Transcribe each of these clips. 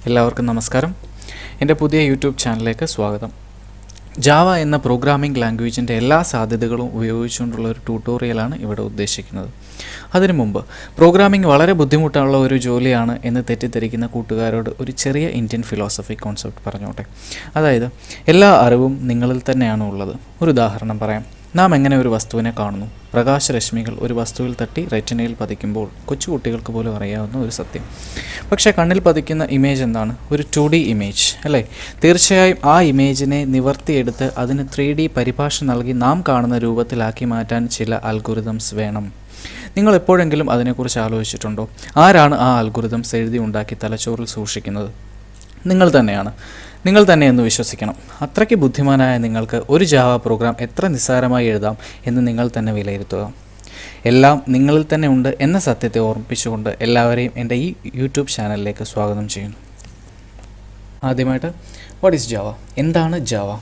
എല്ലാവർക്കും നമസ്കാരം. എൻ്റെ പുതിയ യൂട്യൂബ് ചാനലിലേക്ക് സ്വാഗതം. ജാവ എന്ന പ്രോഗ്രാമിംഗ് ലാംഗ്വേജിൻ്റെ എല്ലാ സാധ്യതകളും ഉപയോഗിച്ചുകൊണ്ടുള്ള ഒരു ട്യൂട്ടോറിയലാണ് ഇവിടെ ഉദ്ദേശിക്കുന്നത്. അതിനു മുമ്പ് പ്രോഗ്രാമിംഗ് വളരെ ബുദ്ധിമുട്ടുള്ള ഒരു ജോലിയാണ് എന്ന് തെറ്റിദ്ധരിക്കുന്ന കൂട്ടുകാരോട് ഒരു ചെറിയ ഇന്ത്യൻ ഫിലോസഫി കോൺസെപ്റ്റ് പറഞ്ഞോട്ടെ. അതായത് എല്ലാ അറിവും നിങ്ങളിൽ തന്നെയാണ് ഉള്ളത്. ഒരു ഉദാഹരണം പറയാം. നാം എങ്ങനെ ഒരു വസ്തുവിനെ കാണുന്നു? പ്രകാശരശ്മികൾ ഒരു വസ്തുവിൽ തട്ടി റെറ്റിനയിൽ പതിക്കുമ്പോൾ കൊച്ചുകുട്ടികൾക്ക് പോലും അറിയാവുന്ന ഒരു സത്യം. പക്ഷേ കണ്ണിൽ പതിക്കുന്ന ഇമേജ് എന്താണ്? ഒരു 2D ഇമേജ് അല്ലേ? തീർച്ചയായും ആ ഇമേജിനെ നിവർത്തിയെടുത്ത് അതിന് 3D പരിഭാഷ നൽകി നാം കാണുന്ന രൂപത്തിലാക്കി മാറ്റാൻ ചില അൽഗോരിതംസ് വേണം. നിങ്ങൾ എപ്പോഴെങ്കിലും അതിനെക്കുറിച്ച് ആലോചിച്ചിട്ടുണ്ടോ? ആരാണ് ആ അൽഗോരിതംസ് എഴുതി ഉണ്ടാക്കി തലച്ചോറിൽ സൂക്ഷിക്കുന്നത്? നിങ്ങൾ തന്നെയാണ്. നിങ്ങൾ തന്നെ എന്ന് വിശ്വസിക്കണം. അത്രയ്ക്ക് ബുദ്ധിമാനായ നിങ്ങൾക്ക് ഒരു ജാവ പ്രോഗ്രാം എത്ര നിസ്സാരമായി എഴുതാം എന്ന് നിങ്ങൾ തന്നെ വിലയിരുത്തുക. എല്ലാം നിങ്ങളിൽ തന്നെ ഉണ്ട് എന്ന സത്യത്തെ ഓർമ്മിപ്പിച്ചുകൊണ്ട് എല്ലാവരെയും എൻ്റെ ഈ യൂട്യൂബ് ചാനലിലേക്ക് സ്വാഗതം ചെയ്യുന്നു. ആദ്യമായിട്ട് വാട്ട് ഈസ് ജാവ? എന്താണ് ജാവ?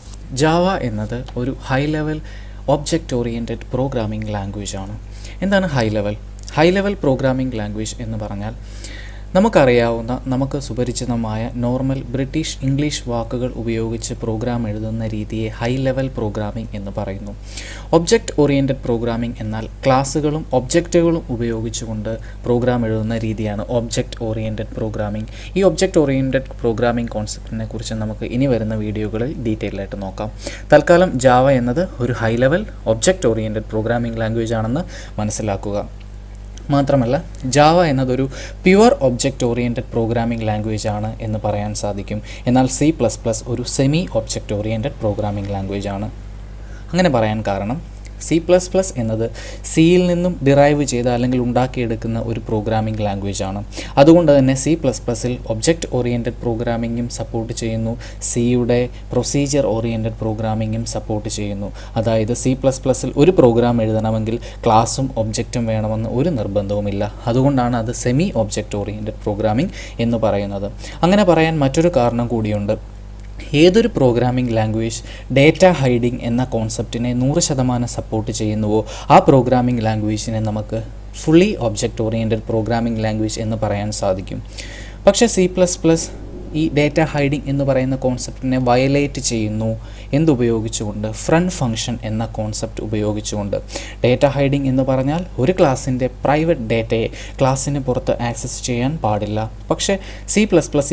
ജാവ എന്നത് ഒരു high level object oriented programming language ആണ്. എന്താണ് high level? High level programming language എന്ന് പറഞ്ഞാൽ നമുക്കറിയാവുന്ന, നമുക്ക് സുപരിചിതമായ നോർമൽ ബ്രിട്ടീഷ് ഇംഗ്ലീഷ് വാക്കുകൾ ഉപയോഗിച്ച് പ്രോഗ്രാം എഴുതുന്ന രീതിയെ ഹൈ ലെവൽ പ്രോഗ്രാമിംഗ് എന്ന് പറയുന്നു. ഒബ്ജക്റ്റ് ഓറിയൻറ്റഡ് പ്രോഗ്രാമിംഗ് എന്നാൽ ക്ലാസ്സുകളും ഒബ്ജക്റ്റുകളും ഉപയോഗിച്ചുകൊണ്ട് പ്രോഗ്രാം എഴുതുന്ന രീതിയാണ് ഒബ്ജക്റ്റ് ഓറിയൻറ്റഡ് പ്രോഗ്രാമിംഗ്. ഈ ഒബ്ജക്റ്റ് ഓറിയൻറ്റഡ് പ്രോഗ്രാമിംഗ് കോൺസെപ്റ്റിനെ കുറിച്ച് നമുക്ക് ഇനി വരുന്ന വീഡിയോകളിൽ ഡീറ്റെയിൽ ആയിട്ട് നോക്കാം. തൽക്കാലം ജാവ എന്നത് ഒരു high level object oriented programming language ആണെന്ന് മനസ്സിലാക്കുക. മാത്രമല്ല, ജാവ എന്നതൊരു pure object oriented programming language ആണ് എന്ന് പറയാൻ സാധിക്കും. എന്നാൽ C++ ഒരു semi object oriented programming language ആണ്. അങ്ങനെ പറയാൻ കാരണം C++ എന്നത് സിയിൽ നിന്നും ഡിറൈവ് ചെയ്ത അല്ലെങ്കിൽ ഉണ്ടാക്കിയെടുക്കുന്ന ഒരു പ്രോഗ്രാമിംഗ് ലാംഗ്വേജ് ആണ്. അതുകൊണ്ട് തന്നെ C++ൽ ഒബ്ജക്റ്റ് ഓറിയൻറ്റഡ് പ്രോഗ്രാമിങ്ങും സപ്പോർട്ട് ചെയ്യുന്നു, സിയുടെ പ്രൊസീജിയർ ഓറിയൻറ്റഡ് പ്രോഗ്രാമിങ്ങും സപ്പോർട്ട് ചെയ്യുന്നു. അതായത് C++ൽ ഒരു പ്രോഗ്രാം എഴുതണമെങ്കിൽ ക്ലാസ്സും ഒബ്ജക്റ്റും വേണമെന്ന് ഒരു നിർബന്ധവുമില്ല. അതുകൊണ്ടാണ് അത് സെമി ഒബ്ജക്റ്റ് ഓറിയൻറ്റഡ് പ്രോഗ്രാമിംഗ് എന്ന് പറയുന്നത്. അങ്ങനെ പറയാൻ മറ്റൊരു കാരണം കൂടിയുണ്ട്. ഏതൊരു പ്രോഗ്രാമിംഗ് ലാംഗ്വേജ് ഡേറ്റ ഹൈഡിംഗ് എന്ന കോൺസെപ്റ്റിനെ 100% സപ്പോർട്ട് ചെയ്യുന്നുവോ ആ പ്രോഗ്രാമിംഗ് ലാംഗ്വേജിനെ നമുക്ക് fully object oriented programming language എന്ന് പറയാൻ സാധിക്കും. പക്ഷേ C++ ഈ ഡേറ്റ ഹൈഡിംഗ് എന്ന് പറയുന്ന കോൺസെപ്റ്റിനെ വയലേറ്റ് ചെയ്യുന്നു. എന്തുപയോഗിച്ചുകൊണ്ട്? ഫ്രണ്ട് ഫംഗ്ഷൻ എന്ന കോൺസെപ്റ്റ് ഉപയോഗിച്ചുകൊണ്ട്. ഡേറ്റ ഹൈഡിംഗ് എന്ന് പറഞ്ഞാൽ ഒരു ക്ലാസ്സിൻ്റെ പ്രൈവറ്റ് ഡേറ്റയെ ക്ലാസ്സിന് പുറത്ത് ആക്സസ് ചെയ്യാൻ പാടില്ല. പക്ഷേ C++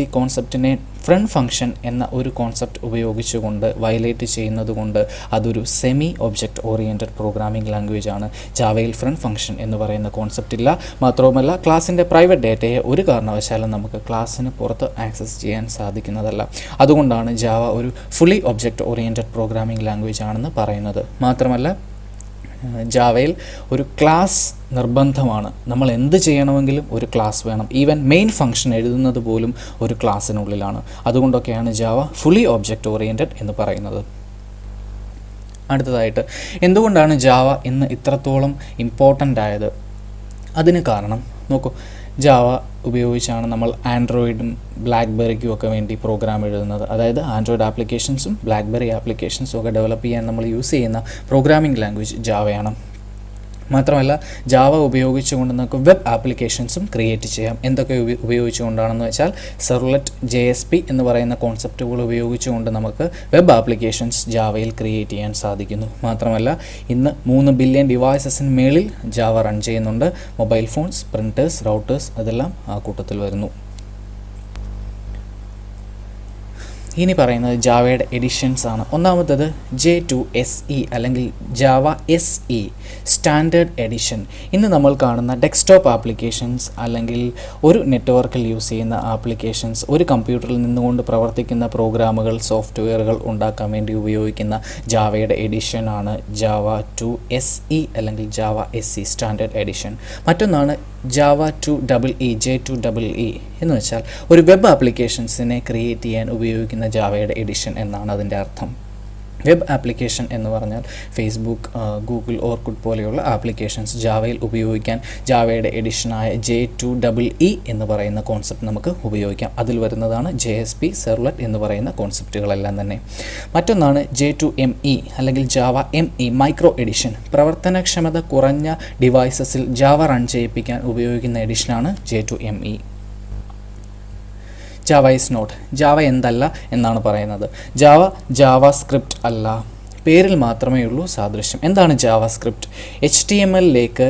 ഈ കോൺസെപ്റ്റിനെ ഫ്രണ്ട് ഫംഗ്ഷൻ എന്ന ഒരു കോൺസെപ്റ്റ് ഉപയോഗിച്ചുകൊണ്ട് വയലേറ്റ് ചെയ്യുന്നത് കൊണ്ട് അതൊരു semi object oriented programming language ആണ്. ജാവയിൽ ഫ്രണ്ട് ഫംഗ്ഷൻ എന്ന് പറയുന്ന കോൺസെപ്റ്റ് ഇല്ല. മാത്രവുമല്ല, ക്ലാസ്സിൻ്റെ പ്രൈവറ്റ് ഡേറ്റയെ ഒരു കാരണവശാലും നമുക്ക് ക്ലാസ്സിന് പുറത്ത് ആക്സസ് ചെയ്യാൻ സാധിക്കുന്നതല്ല. അതുകൊണ്ടാണ് ജാവ ഒരു fully object oriented programming language ആണെന്ന് പറയുന്നത്. മാത്രമല്ല, ജാവയിൽ ഒരു ക്ലാസ് നിർബന്ധമാണ്. നമ്മൾ എന്ത് ചെയ്യണമെങ്കിലും ഒരു ക്ലാസ് വേണം. ഈവൻ മെയിൻ ഫംഗ്ഷൻ എഴുതുന്നത് പോലും ഒരു ക്ലാസ്സിനുള്ളിലാണ്. അതുകൊണ്ടൊക്കെയാണ് ജാവ ഫുള്ളി ഒബ്ജക്റ്റ് ഓറിയൻറ്റഡ് എന്ന് പറയുന്നത്. അടുത്തതായിട്ട്, എന്തുകൊണ്ടാണ് ജാവ ഇന്ന് ഇത്രത്തോളം ഇമ്പോർട്ടൻ്റ് ആയത്? അതിന് കാരണം നോക്കൂ, ജാവ ഉപയോഗിച്ചാണ് നമ്മൾ ആൻഡ്രോയിഡും ബ്ലാക്ക്ബെറിക്കും ഒക്കെ വേണ്ടി പ്രോഗ്രാം എഴുതുന്നത്. അതായത് ആൻഡ്രോയിഡ് ആപ്ലിക്കേഷൻസും ബ്ലാക്ക്ബെറി ആപ്ലിക്കേഷൻസും ഒക്കെ ഡെവലപ്പ് ചെയ്യാൻ നമ്മൾ യൂസ് ചെയ്യുന്ന പ്രോഗ്രാമിംഗ് ലാംഗ്വേജ് ജാവയാണ്. മാത്രമല്ല, ജാവ ഉപയോഗിച്ചുകൊണ്ട് നമുക്ക് വെബ് ആപ്ലിക്കേഷൻസും ക്രിയേറ്റ് ചെയ്യാം. എന്തൊക്കെ ഉപയോഗിച്ചുകൊണ്ടാണെന്ന് വെച്ചാൽ സെർവ്ലെറ്റ് JSP എന്ന് പറയുന്ന കോൺസെപ്റ്റുകൾ ഉപയോഗിച്ചുകൊണ്ട് നമുക്ക് വെബ് ആപ്ലിക്കേഷൻസ് ജാവയിൽ ക്രിയേറ്റ് ചെയ്യാൻ സാധിക്കുന്നു. മാത്രമല്ല, ഇന്ന് 3 ബില്യൺ ഡിവൈസസിന് മേളിൽ ജാവ റൺ ചെയ്യുന്നുണ്ട്. മൊബൈൽ ഫോൺസ്, പ്രിൻറ്റേഴ്സ്, റൗട്ടേഴ്സ് അതെല്ലാം ആ കൂട്ടത്തിൽ വരുന്നു. ഇനി പറയുന്നത് ജാവയുടെ എഡിഷൻസ് ആണ്. ഒന്നാമത്തത് J2SE അല്ലെങ്കിൽ ജാവ SE സ്റ്റാൻഡേർഡ് എഡിഷൻ. ഇന്ന് നമ്മൾ കാണുന്ന ഡെസ്ക്ടോപ്പ് ആപ്ലിക്കേഷൻസ് അല്ലെങ്കിൽ ഒരു നെറ്റ്വർക്കിൽ യൂസ് ചെയ്യുന്ന ആപ്ലിക്കേഷൻസ്, ഒരു കമ്പ്യൂട്ടറിൽ നിന്നുകൊണ്ട് പ്രവർത്തിക്കുന്ന പ്രോഗ്രാമുകൾ, സോഫ്റ്റ്വെയറുകൾ ഉണ്ടാക്കാൻ വേണ്ടി ഉപയോഗിക്കുന്ന ജാവയുടെ എഡിഷനാണ് ജാവ 2SE അല്ലെങ്കിൽ ജാവ SE സ്റ്റാൻഡേർഡ് എഡിഷൻ. മറ്റൊന്നാണ് ജാവ 2EE J2EE എന്ന് വെച്ചാൽ ഒരു വെബ് ആപ്ലിക്കേഷൻസിനെ ക്രിയേറ്റ് ചെയ്യാൻ ഉപയോഗിക്കുന്ന ജാവയുടെ എഡിഷൻ എന്നാണ് അതിൻ്റെ അർത്ഥം. വെബ് ആപ്ലിക്കേഷൻ എന്ന് പറഞ്ഞാൽ ഫേസ്ബുക്ക്, ഗൂഗിൾ, ഓർക്കുഡ് പോലെയുള്ള ആപ്ലിക്കേഷൻസ് ജാവയിൽ ഉപയോഗിക്കാൻ ജാവയുടെ എഡിഷനായ J2EE എന്ന് പറയുന്ന കോൺസെപ്റ്റ് നമുക്ക് ഉപയോഗിക്കാം. അതിൽ വരുന്നതാണ് JSP, സെർവ്ലെറ്റ് എന്ന് പറയുന്ന കോൺസെപ്റ്റുകളെല്ലാം തന്നെ. മറ്റൊന്നാണ് J2ME അല്ലെങ്കിൽ ജാവ ME മൈക്രോ എഡിഷൻ. പ്രവർത്തനക്ഷമത കുറഞ്ഞ ഡിവൈസസിൽ ജാവ റൺ ചെയ്യിപ്പിക്കാൻ ഉപയോഗിക്കുന്ന എഡിഷനാണ് J2ME. Java is not. Java എന്തല്ല എന്നാണ് പറയുന്നത്. ജാവ സ്ക്രിപ്റ്റ് അല്ല, പേരിൽ മാത്രമേ ഉള്ളൂ സാദൃശ്യം. എന്താണ് ജാവാസ്ക്രിപ്റ്റ്? HTML-ലേക്ക്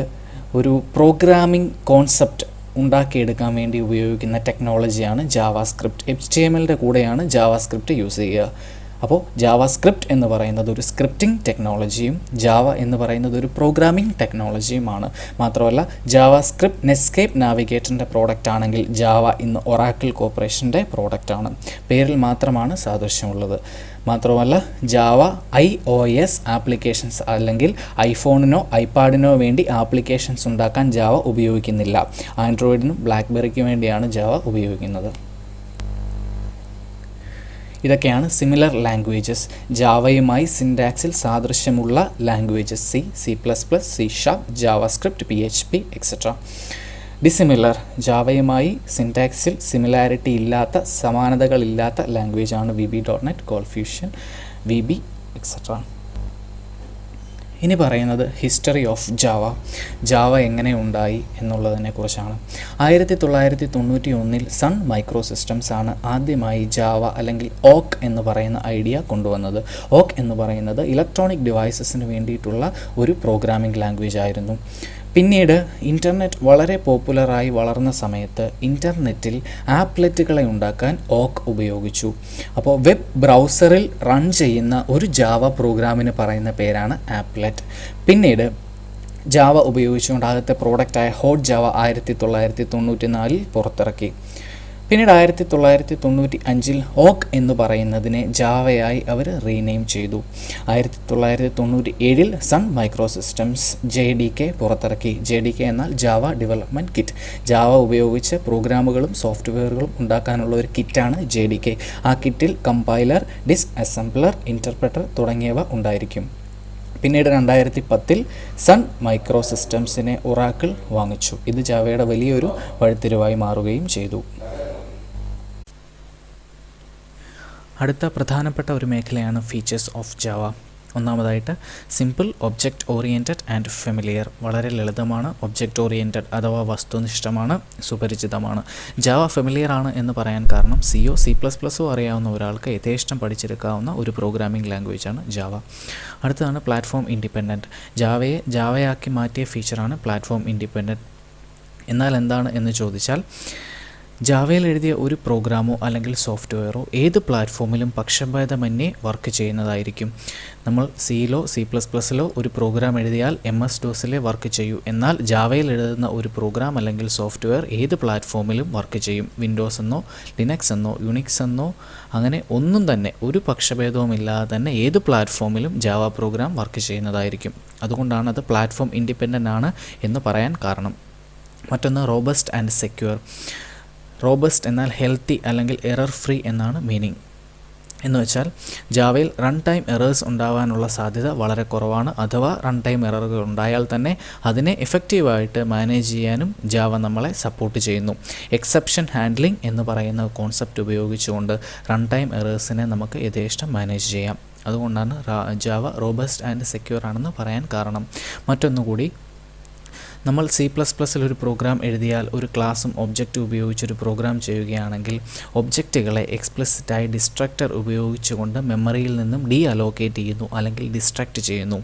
ഒരു പ്രോഗ്രാമിംഗ് കോൺസെപ്റ്റ് ഉണ്ടാക്കിയെടുക്കാൻ വേണ്ടി ഉപയോഗിക്കുന്ന ടെക്നോളജിയാണ് ജാവാസ്ക്രിപ്റ്റ്. HTML-ൻ്റെ കൂടെയാണ് ജാവാസ്ക്രിപ്റ്റ് യൂസ് ചെയ്യുക. അപ്പോൾ ജാവാസ്ക്രിപ്റ്റ് എന്ന് പറയുന്നത് ഒരു സ്ക്രിപ്റ്റിംഗ് ടെക്നോളജിയും ജാവ എന്ന് പറയുന്നത് ഒരു പ്രോഗ്രാമിംഗ് ടെക്നോളജിയുമാണ്. മാത്രമല്ല ജാവാസ്ക്രിപ്റ്റ് നെറ്റ്സ്കേപ്പ് നാവിഗേറ്ററിൻ്റെ പ്രോഡക്റ്റ് ആണെങ്കിൽ ജാവ ഇന്ന് ഒറാക്കിൾ കോർപ്പറേഷൻ്റെ പ്രോഡക്റ്റാണ്. പേരിൽ മാത്രമാണ് സാദൃശ്യമുള്ളത്. മാത്രമല്ല ജാവ iOS ആപ്ലിക്കേഷൻസ് അല്ലെങ്കിൽ ഐഫോണിനോ ഐപാഡിനോ വേണ്ടി ആപ്ലിക്കേഷൻസ് ഉണ്ടാക്കാൻ ജാവ ഉപയോഗിക്കുന്നില്ല. ആൻഡ്രോയിഡിനും ബ്ലാക്ക്ബെറിക്കും വേണ്ടിയാണ് ജാവ ഉപയോഗിക്കുന്നത്. ഇതൊക്കെയാണ് സിമിലർ ലാംഗ്വേജസ്, ജാവയുമായി സിൻടാക്സിൽ സാദൃശ്യമുള്ള languages. C++, C#, JavaScript, PHP etcetera. Dissimilar, ജാവയുമായി സിൻടാക്സിൽ സിമിലാരിറ്റി ഇല്ലാത്ത, സമാനതകളില്ലാത്ത ലാംഗ്വേജാണ് VB.NET, കോൾഫ്യൂഷൻ, VB എക്സെട്ര. ഇനി പറയുന്നത് ഹിസ്റ്ററി ഓഫ് ജാവ എങ്ങനെ ഉണ്ടായി എന്നുള്ളതിനെ കുറിച്ചാണ്. 1991 സൺ മൈക്രോ സിസ്റ്റംസ് ആണ് ആദ്യമായി ജാവ അല്ലെങ്കിൽ ഓക്ക് എന്ന് പറയുന്ന ഐഡിയ കൊണ്ടുവന്നത്. ഓക്ക് എന്ന് പറയുന്നത് ഇലക്ട്രോണിക് ഡിവൈസസിന് വേണ്ടിയിട്ടുള്ള ഒരു പ്രോഗ്രാമിംഗ് ലാംഗ്വേജ് ആയിരുന്നു. പിന്നീട് ഇൻ്റർനെറ്റ് വളരെ പോപ്പുലറായി വളർന്ന സമയത്ത് ഇൻ്റർനെറ്റിൽ ആപ്ലെറ്റുകളെ ഉണ്ടാക്കാൻ ഓക്ക് ഉപയോഗിച്ചു. അപ്പോൾ വെബ് ബ്രൗസറിൽ റൺ ചെയ്യുന്ന ഒരു ജാവ പ്രോഗ്രാമിന് പറയുന്ന പേരാണ് ആപ്ലെറ്റ്. പിന്നീട് ജാവ ഉപയോഗിച്ചുകൊണ്ട് ആദ്യത്തെ പ്രോഡക്റ്റായ ഹോട്ട് ജാവ 1994 പുറത്തിറക്കി. പിന്നീട് 1995 ഓക്ക് എന്ന് പറയുന്നതിനെ ജാവയായി അവർ റീനെയിം ചെയ്തു. 1997 സൺ മൈക്രോ സിസ്റ്റംസ് JDK പുറത്തിറക്കി. JDK എന്നാൽ ജാവ ഡെവലപ്മെൻറ്റ് കിറ്റ്. ജാവ ഉപയോഗിച്ച് പ്രോഗ്രാമുകളും സോഫ്റ്റ്വെയറുകളും ഉണ്ടാക്കാനുള്ള ഒരു കിറ്റാണ് JDK. ആ കിറ്റിൽ കമ്പൈലർ, ഡിസ്ക് അസംബ്ലർ, ഇൻ്റർപ്രറ്റർ തുടങ്ങിയവ ഉണ്ടായിരിക്കും. പിന്നീട് 2010 സൺ മൈക്രോ സിസ്റ്റംസിനെ ഒറാക്കിൾ വാങ്ങിച്ചു. ഇത് ജാവയുടെ വലിയൊരു വഴിത്തിരിവായി മാറുകയും ചെയ്തു. അടുത്ത പ്രധാനപ്പെട്ട ഒരു മേഖലയാണ് ഫീച്ചേഴ്സ് ഓഫ് ജാവ. ഒന്നാമതായിട്ട് simple, object oriented and familiar. വളരെ ലളിതമാണ്, ഒബ്ജക്റ്റ് ഓറിയൻറ്റഡ് അഥവാ വസ്തുനിഷ്ഠമാണ്, സുപരിചിതമാണ്. ജാവ ഫെമിലിയർ ആണ് എന്ന് പറയാൻ കാരണം C++ഓ അറിയാവുന്ന ഒരാൾക്ക് യഥേഷ്ടം പഠിച്ചെടുക്കാവുന്ന ഒരു പ്രോഗ്രാമിംഗ് ലാംഗ്വേജാണ് ജാവ. അടുത്തതാണ് പ്ലാറ്റ്ഫോം ഇൻഡിപെൻഡൻറ്റ്. ജാവയാക്കി മാറ്റിയ ഫീച്ചറാണ് പ്ലാറ്റ്ഫോം ഇൻഡിപെൻഡൻറ്റ്. എന്നാൽ എന്താണ് എന്ന് ചോദിച്ചാൽ, ജാവയിൽ എഴുതിയ ഒരു പ്രോഗ്രാമോ അല്ലെങ്കിൽ സോഫ്റ്റ്വെയറോ ഏത് പ്ലാറ്റ്ഫോമിലും പക്ഷഭേദമന്യേ വർക്ക് ചെയ്യുന്നതായിരിക്കും. നമ്മൾ സിയിലോ C++ലോ ഒരു പ്രോഗ്രാം എഴുതിയാൽ MS-DOSിലെ വർക്ക് ചെയ്യൂ. എന്നാൽ ജാവയിൽ എഴുതുന്ന ഒരു പ്രോഗ്രാം അല്ലെങ്കിൽ സോഫ്റ്റ്വെയർ ഏത് പ്ലാറ്റ്ഫോമിലും വർക്ക് ചെയ്യും. വിൻഡോസ് എന്നോ ലിനക്സ് എന്നോ യുണിക്സ് എന്നോ അങ്ങനെ ഒന്നും തന്നെ ഒരു പക്ഷഭേദവുമില്ലാതെ തന്നെ ഏത് പ്ലാറ്റ്ഫോമിലും ജാവ പ്രോഗ്രാം വർക്ക് ചെയ്യുന്നതായിരിക്കും. അതുകൊണ്ടാണ് അത് പ്ലാറ്റ്ഫോം ഇൻഡിപെൻഡൻ്റ് ആണ് എന്ന് പറയാൻ കാരണം. മറ്റൊന്ന് റോബസ്റ്റ് ആൻഡ് സെക്യൂർ. റോബസ്റ്റ് എന്നാൽ ഹെൽത്തി അല്ലെങ്കിൽ എറർ ഫ്രീ എന്നാണ് മീനിങ്. എന്ന് വെച്ചാൽ ജാവയിൽ റൺ ടൈം എറേഴ്സ് ഉണ്ടാവാനുള്ള സാധ്യത വളരെ കുറവാണ്. അഥവാ റൺ ടൈം എററുകൾ ഉണ്ടായാൽ തന്നെ അതിനെ എഫക്റ്റീവായിട്ട് മാനേജ് ചെയ്യാനും ജാവ നമ്മളെ സപ്പോർട്ട് ചെയ്യുന്നു. എക്സെപ്ഷൻ ഹാൻഡ്ലിംഗ് എന്ന് പറയുന്ന കോൺസെപ്റ്റ് ഉപയോഗിച്ചുകൊണ്ട് റൺ ടൈം എറേഴ്സിനെ നമുക്ക് യഥേഷ്ടം മാനേജ് ചെയ്യാം. അതുകൊണ്ടാണ് ജാവ റോബസ്റ്റ് ആൻഡ് സെക്യൂർ ആണെന്ന് പറയാൻ കാരണം. മറ്റൊന്നുകൂടി, നമ്മൾ C++ൽ ഒരു പ്രോഗ്രാം എഴുതിയാൽ ഒരു ക്ലാസ്സും ഒബ്ജക്റ്റും ഉപയോഗിച്ചൊരു പ്രോഗ്രാം ചെയ്യുകയാണെങ്കിൽ ഒബ്ജക്റ്റുകളെ എക്സ്പ്ലിസിറ്റായി ഡിസ്ട്രക്ടർ ഉപയോഗിച്ചുകൊണ്ട് മെമ്മറിയിൽ നിന്നും അലോക്കേറ്റ് ചെയ്യുന്നു അല്ലെങ്കിൽ ഡിസ്ട്രാക്റ്റ് ചെയ്യുന്നു.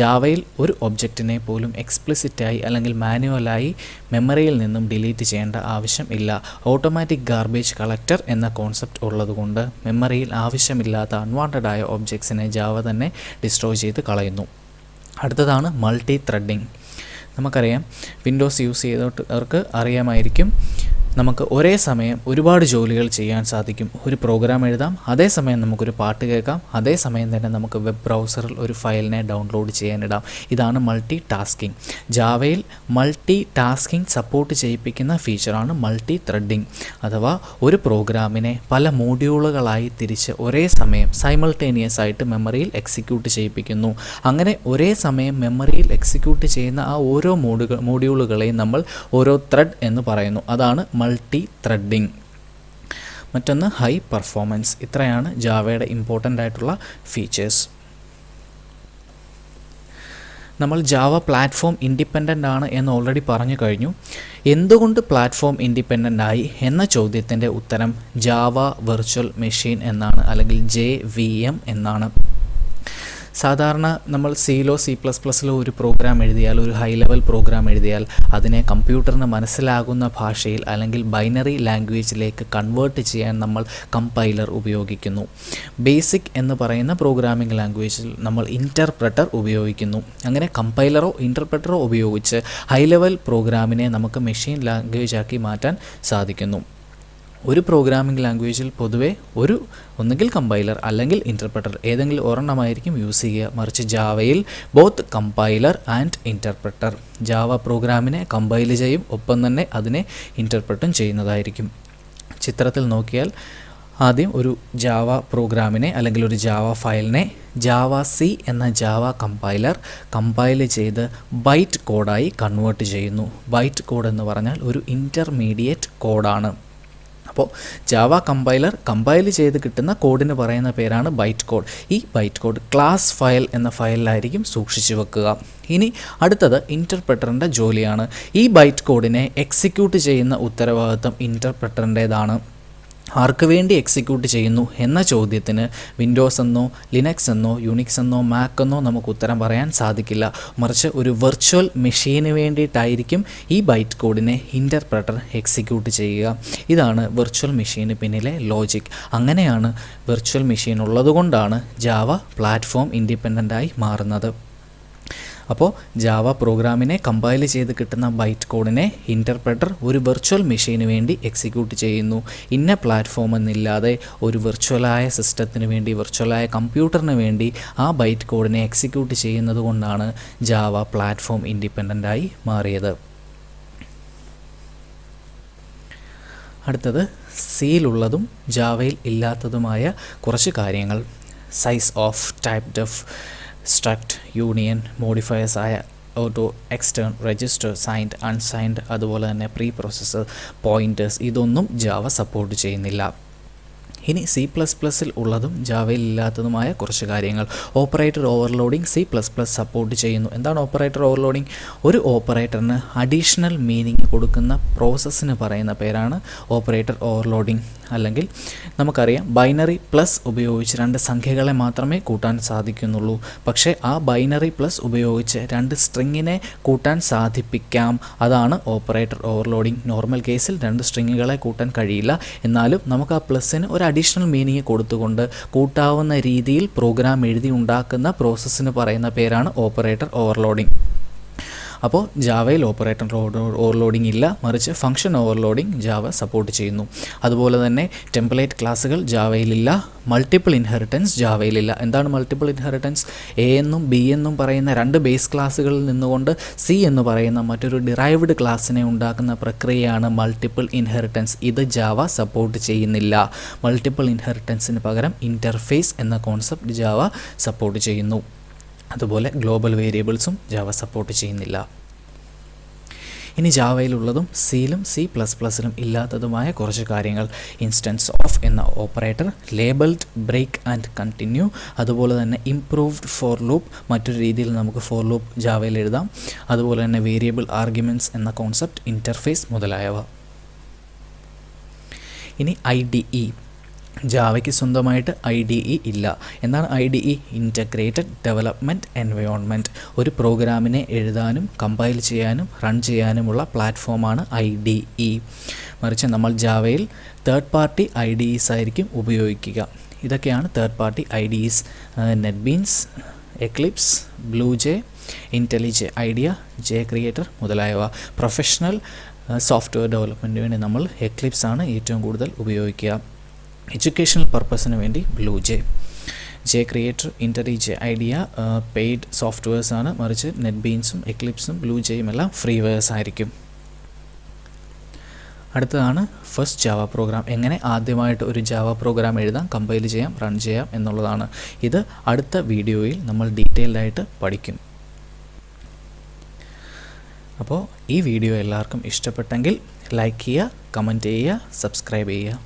ജാവയിൽ ഒരു ഒബ്ജക്റ്റിനെ പോലും എക്സ്പ്ലിസിറ്റായി അല്ലെങ്കിൽ മാനുവലായി മെമ്മറിയിൽ നിന്നും ഡിലീറ്റ് ചെയ്യേണ്ട ആവശ്യം ഇല്ല. ഓട്ടോമാറ്റിക് ഗാർബേജ് കളക്ടർ എന്ന കോൺസെപ്റ്റ് ഉള്ളതുകൊണ്ട് മെമ്മറിയിൽ ആവശ്യമില്ലാത്ത അൺവാണ്ടഡായ ഒബ്ജക്ട്സിനെ ജാവ തന്നെ ഡിസ്ട്രോയ് ചെയ്ത് കളയുന്നു. അടുത്തതാണ് മൾട്ടി ത്രെഡിംഗ്. നമുക്കറിയാം, വിൻഡോസ് യൂസ് ചെയ്തവർക്ക് അറിയാമായിരിക്കും, നമുക്ക് ഒരേ സമയം ഒരുപാട് ജോലികൾ ചെയ്യാൻ സാധിക്കും. ഒരു പ്രോഗ്രാം എഴുതാം, അതേസമയം നമുക്കൊരു പാട്ട് കേൾക്കാം, അതേസമയം തന്നെ നമുക്ക് വെബ് ബ്രൗസറിൽ ഒരു ഫയലിനെ ഡൗൺലോഡ് ചെയ്യാനിടാം. ഇതാണ് മൾട്ടി ടാസ്കിങ്. ജാവയിൽ മൾട്ടി ടാസ്കിങ് സപ്പോർട്ട് ചെയ്യിപ്പിക്കുന്ന ഫീച്ചറാണ് മൾട്ടി ത്രെഡിംഗ്. അഥവാ ഒരു പ്രോഗ്രാമിനെ പല മോഡ്യൂളുകളായി തിരിച്ച് ഒരേ സമയം സൈമൾട്ടേനിയസ് ആയിട്ട് മെമ്മറിയിൽ എക്സിക്യൂട്ട് ചെയ്യിപ്പിക്കുന്നു. അങ്ങനെ ഒരേ സമയം മെമ്മറിയിൽ എക്സിക്യൂട്ട് ചെയ്യുന്ന ആ ഓരോ മോഡ്യൂളുകളെയും നമ്മൾ ഓരോ ത്രെഡ് എന്ന് പറയുന്നു. അതാണ് മൾട്ടി ത്രെഡിംഗ്. മറ്റൊന്ന് ഹൈ പെർഫോമൻസ്. ഇത്രയാണ് ജാവയുടെ ഇമ്പോർട്ടൻ്റ് ആയിട്ടുള്ള ഫീച്ചേഴ്സ്. നമ്മൾ ജാവ പ്ലാറ്റ്ഫോം ഇൻഡിപെൻഡൻ്റ് ആണ് എന്ന് ഓൾറെഡി പറഞ്ഞു കഴിഞ്ഞു. എന്തുകൊണ്ട് പ്ലാറ്റ്ഫോം ഇൻഡിപെൻഡൻ്റ് ആയി എന്ന ചോദ്യത്തിൻ്റെ ഉത്തരം ജാവ വെർച്വൽ മെഷീൻ എന്നാണ്, അല്ലെങ്കിൽ JVM എന്നാണ്. സാധാരണ നമ്മൾ സിയിലോ C++ലോ ഒരു പ്രോഗ്രാം എഴുതിയാൽ, ഒരു ഹൈ ലെവൽ പ്രോഗ്രാം എഴുതിയാൽ അതിനെ കമ്പ്യൂട്ടറിന് മനസ്സിലാകുന്ന ഭാഷയിൽ അല്ലെങ്കിൽ ബൈനറി ലാംഗ്വേജിലേക്ക് കൺവേർട്ട് ചെയ്യാൻ നമ്മൾ കമ്പൈലർ ഉപയോഗിക്കുന്നു. ബേസിക് എന്ന് പറയുന്ന പ്രോഗ്രാമിംഗ് ലാംഗ്വേജിൽ നമ്മൾ ഇൻ്റർപ്രറ്റർ ഉപയോഗിക്കുന്നു. അങ്ങനെ കമ്പൈലറോ ഇൻ്റർപ്രറ്ററോ ഉപയോഗിച്ച് ഹൈ ലെവൽ പ്രോഗ്രാമിനെ നമുക്ക് മെഷീൻ ലാംഗ്വേജ് ആക്കി മാറ്റാൻ സാധിക്കുന്നു. ഒരു പ്രോഗ്രാമിംഗ് ലാംഗ്വേജിൽ പൊതുവെ ഒന്നുകിൽ കമ്പൈലർ അല്ലെങ്കിൽ ഇൻ്റർപ്രറ്റർ ഏതെങ്കിലും ഒരെണ്ണമായിരിക്കും യൂസ് ചെയ്യുക. മറിച്ച് ജാവയിൽ both compiler and interpreter. Java പ്രോഗ്രാമിനെ കമ്പൈൽ ചെയ്യും, ഒപ്പം തന്നെ അതിനെ ഇൻ്റർപ്രറ്റും ചെയ്യുന്നതായിരിക്കും. ചിത്രത്തിൽ നോക്കിയാൽ ആദ്യം ഒരു ജാവ പ്രോഗ്രാമിനെ അല്ലെങ്കിൽ ഒരു ജാവ ഫയലിനെ JavaC എന്ന ജാവ കമ്പൈൽ ചെയ്ത് ബൈറ്റ് കോഡായി കൺവേർട്ട് ചെയ്യുന്നു. ബൈറ്റ് കോഡ് എന്ന് പറഞ്ഞാൽ ഒരു ഇൻ്റർമീഡിയറ്റ് കോഡാണ്. അപ്പോൾ ജാവ കമ്പൈൽ ചെയ്ത് കിട്ടുന്ന കോഡിന് പറയുന്ന പേരാണ് ബൈറ്റ് കോഡ്. ഈ ബൈറ്റ് കോഡ് ക്ലാസ് ഫയൽ എന്ന ഫയലിലായിരിക്കും സൂക്ഷിച്ചു വെക്കുക. ഇനി അടുത്തത് ഇൻ്റർപ്രറ്ററിൻ്റെ ജോലിയാണ്. ഈ ബൈറ്റ് കോഡിനെ എക്സിക്യൂട്ട് ചെയ്യുന്ന ഉത്തരവാദിത്വം ഇൻ്റർപ്രറ്ററിൻ്റേതാണ്. ആർക്ക് വേണ്ടി എക്സിക്യൂട്ട് ചെയ്യുന്നു എന്ന ചോദ്യത്തിന് വിൻഡോസ് എന്നോ ലിനക്സ് എന്നോ യൂണിക്സ് എന്നോ മാക് എന്നോ നമുക്ക് ഉത്തരം പറയാൻ സാധിക്കില്ല. മറിച്ച് ഒരു വെർച്വൽ മെഷീന് വേണ്ടിയിട്ടായിരിക്കും ഈ ബൈറ്റ് കോഡിനെ ഇൻ്റർപ്രറ്റർ എക്സിക്യൂട്ട് ചെയ്യുക. ഇതാണ് വെർച്വൽ മെഷീന് പിന്നിലെ ലോജിക്. അങ്ങനെയാണ് വെർച്വൽ മെഷീൻ ഉള്ളതുകൊണ്ടാണ് ജാവ പ്ലാറ്റ്ഫോം ഇൻഡിപെൻഡൻ്റായി മാറുന്നത്. അപ്പോൾ ജാവ പ്രോഗ്രാമിനെ കമ്പൈൽ ചെയ്ത് കിട്ടുന്ന ബൈറ്റ് കോഡിനെ ഇൻ്റർപ്രറ്റർ ഒരു വെർച്വൽ മെഷീന് വേണ്ടി എക്സിക്യൂട്ട് ചെയ്യുന്നു. ഇന്ന പ്ലാറ്റ്ഫോം എന്നില്ലാതെ ഒരു വെർച്വലായ സിസ്റ്റത്തിന് വേണ്ടി, വെർച്വലായ കമ്പ്യൂട്ടറിന് വേണ്ടി ആ ബൈറ്റ് കോഡിനെ എക്സിക്യൂട്ട് ചെയ്യുന്നത് കൊണ്ടാണ് ജാവ പ്ലാറ്റ്ഫോം ഇൻഡിപെൻഡൻ്റായി മാറിയത്. അടുത്തത് സിയിലുള്ളതും ജാവയിൽ ഇല്ലാത്തതുമായ കുറച്ച് കാര്യങ്ങൾ. Sizeof, typedef, struct, union, modifiers ആയ auto, extern, register, signed, unsigned, അതുപോലെ തന്നെ പ്രീ പ്രോസസ്സർ, പോയിൻറ്റേഴ്സ്, ഇതൊന്നും ജാവ സപ്പോർട്ട് ചെയ്യുന്നില്ല. ഇനി C++ൽ ഉള്ളതും ജാവയിൽ ഇല്ലാത്തതുമായ കുറച്ച് കാര്യങ്ങൾ. ഓപ്പറേറ്റർ ഓവർലോഡിംഗ് C++ സപ്പോർട്ട് ചെയ്യുന്നു. എന്താണ് ഓപ്പറേറ്റർ ഓവർലോഡിംഗ്? ഒരു ഓപ്പറേറ്ററിന് അഡീഷണൽ മീനിങ് കൊടുക്കുന്ന പ്രോസസ്സിന് പറയുന്ന പേരാണ് ഓപ്പറേറ്റർ ഓവർലോഡിംഗ്. അല്ലെങ്കിൽ നമുക്കറിയാം ബൈനറി പ്ലസ് ഉപയോഗിച്ച് രണ്ട് സംഖ്യകളെ മാത്രമേ കൂട്ടാൻ സാധിക്കുന്നുള്ളൂ. പക്ഷേ ആ ബൈനറി പ്ലസ് ഉപയോഗിച്ച് രണ്ട് സ്ട്രിങ്ങിനെ കൂട്ടാൻ സാധിപ്പിക്കാം. അതാണ് ഓപ്പറേറ്റർ ഓവർലോഡിംഗ്. നോർമൽ കേസിൽ രണ്ട് സ്ട്രിങ്ങുകളെ കൂട്ടാൻ കഴിയില്ല. എന്നാലും നമുക്ക് ആ പ്ലസ്സിന് ഒരു അഡീഷണൽ മീനിങ് കൊടുത്തുകൊണ്ട് കൂട്ടാവുന്ന രീതിയിൽ പ്രോഗ്രാം എഴുതി ഉണ്ടാക്കുന്ന പ്രോസസ്സിന് പറയുന്ന പേരാണ് ഓപ്പറേറ്റർ ഓവർലോഡിംഗ്. അപ്പോൾ ജാവയിൽ ഓപ്പറേറ്റർ ഓവർലോഡിംഗ് ഇല്ല, മറിച്ച് ഫംഗ്ഷൻ ഓവർലോഡിംഗ് ജാവ സപ്പോർട്ട് ചെയ്യുന്നു. അതുപോലെ തന്നെ ടെംപ്ലേറ്റ് ക്ലാസ്സുകൾ ജാവയിലില്ല. മൾട്ടിപ്പിൾ ഇൻഹെറിറ്റൻസ് ജാവയിലില്ല. എന്താണ് മൾട്ടിപ്പിൾ ഇൻഹെറിറ്റൻസ്? A എന്നും B എന്നും പറയുന്ന രണ്ട് ബേസ് ക്ലാസ്സുകളിൽ നിന്നുകൊണ്ട് C എന്ന് പറയുന്ന മറ്റൊരു ഡിറൈവ്ഡ് ക്ലാസ്സിനെ ഉണ്ടാക്കുന്ന പ്രക്രിയയാണ് മൾട്ടിപ്പിൾ ഇൻഹെറിറ്റൻസ്. ഇത് ജാവ സപ്പോർട്ട് ചെയ്യുന്നില്ല. മൾട്ടിപ്പിൾ ഇൻഹെറിറ്റൻസിന് പകരം ഇൻ്റർഫേസ് എന്ന കോൺസെപ്റ്റ് ജാവ സപ്പോർട്ട് ചെയ്യുന്നു. അതുപോലെ ഗ്ലോബൽ വേരിയബിൾസും ജാവ സപ്പോർട്ട് ചെയ്യുന്നില്ല. ഇനി ജാവയിലുള്ളതും സിയിലും C++ലും ഇല്ലാത്തതുമായ കുറച്ച് കാര്യങ്ങൾ. ഇൻസ്റ്റൻസ് ഓഫ് എന്ന operator, labelled break and continue, അതുപോലെ തന്നെ ഇംപ്രൂവ്ഡ് ഫോർ ലൂപ്പ്, മറ്റൊരു രീതിയിൽ നമുക്ക് ഫോർ ലൂപ്പ് ജാവയിൽ എഴുതാം. അതുപോലെ തന്നെ വേരിയബിൾ ആർഗ്യുമെൻറ്റ്സ് എന്ന കോൺസെപ്റ്റ്, ഇൻ്റർഫേസ് മുതലായവ. ഇനി IDE. ജാവയ്ക്ക് സ്വന്തമായിട്ട് IDE ഇല്ല. എന്താണ് IDE? Integrated development environment. ഒരു പ്രോഗ്രാമിനെ എഴുതാനും കമ്പൈൽ ചെയ്യാനും റൺ ചെയ്യാനുമുള്ള പ്ലാറ്റ്ഫോമാണ് IDE. മറിച്ച് നമ്മൾ ജാവയിൽ തേർഡ് പാർട്ടി IDEs ആയിരിക്കും ഉപയോഗിക്കുക. ഇതൊക്കെയാണ് third party IDEs. NetBeans, Eclipse, BlueJ, IntelliJ IDEA, JCreator മുതലായവ. പ്രൊഫഷണൽ സോഫ്റ്റ്വെയർ ഡെവലപ്മെൻറ്റിന് വേണ്ടി നമ്മൾ എക്ലിപ്സ് ആണ് ഏറ്റവും കൂടുതൽ ഉപയോഗിക്കുക. എഡ്യൂക്കേഷണൽ പർപ്പസിന് വേണ്ടി ബ്ലൂജെ. JCreator, ഇൻ്റലിജെ ഐഡിയ പെയ്ഡ് സോഫ്റ്റ്വെയർസ് ആണ്, മറിച്ച് നെറ്റ്ബീൻസും എക്ലിപ്സും ബ്ലൂജെയും എല്ലാം ഫ്രീവെയർസ് ആയിരിക്കും. അടുത്തതാണ് ഫസ്റ്റ് ജാവ പ്രോഗ്രാം. എങ്ങനെ ആദ്യമായിട്ട് ഒരു ജാവ പ്രോഗ്രാം എഴുതാം, കമ്പൈൽ ചെയ്യാം, റൺ ചെയ്യാം എന്നുള്ളതാണ്. ഇത് അടുത്ത വീഡിയോയിൽ നമ്മൾ ഡീറ്റെയിൽഡായിട്ട് പഠിക്കും. അപ്പോൾ ഈ വീഡിയോ എല്ലാവർക്കും ഇഷ്ടപ്പെട്ടെങ്കിൽ ലൈക്ക് ചെയ്യുക, കമൻറ്റ് ചെയ്യുക, സബ്സ്ക്രൈബ് ചെയ്യുക.